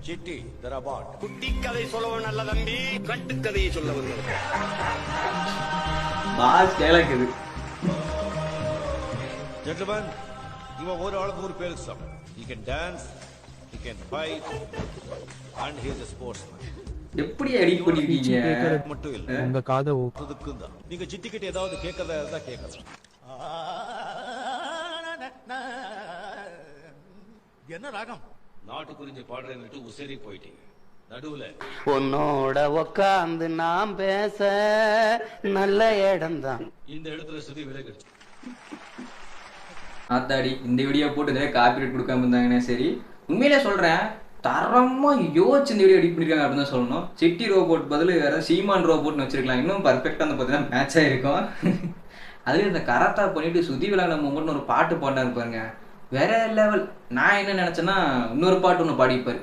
City தரபாட் குட்டி கதை சொல்லவன் நல்ல தம்பி, கட்டுக்கதையை சொல்ல வந்தவர். பாஸ் டைலாக் இது. Gentlemen, இவன் ஒரு ஆளுக்கு ஒரு பேல்சம். He can dance, he can fight, and he is a sportsman. எப்படி எடிட் பண்ணிருக்கீங்க? மட்டும் இல்ல, உங்க காதை அதுக்கும் தான். நீங்க சிட்டி கிட்ட ஏதாவது கேட்கறதா இருந்தா கேட்கலாம். என்ன ராகம்? நாட்டு குறிஞ்சி பாடுறேன்னுட்டு உசரி போயிட்டீங்க. நடுவுல உன்னோட உக்காந்து நாம் பேச நல்ல இடம்தான். இந்த இடத்துல சுத்தி விலகிடுச்சு. ஆத்தாடி இந்த வீடியோ போட்டு காப்பிரைட் கொடுக்காம இருந்தாங்கன்னா சரி. உண்மையிலே சொல்றேன், தரமா யோசிச்சு இந்த வீடியோ எடிட் பண்ணிருக்காங்க அப்படின்னு தான் சொல்லணும். சிட்டி ரோபோட் பதில் வேற சீமான் ரோபோட்னு வச்சிருக்கலாம். இன்னும் பர்ஃபெக்டா வந்து பார்த்தீங்கன்னா மேட்ச் ஆயிருக்கும். அதுல இந்த கராத்தா பண்ணிட்டு சுத்தி விளையாட மூமெண்ட்னு ஒரு பாட்டு பாடினா இருப்பாருங்க, வேற லெவல். நான் என்ன நினைச்சேன்னா இன்னொரு பாட்டு ஒன்று பாடிப்பாரு,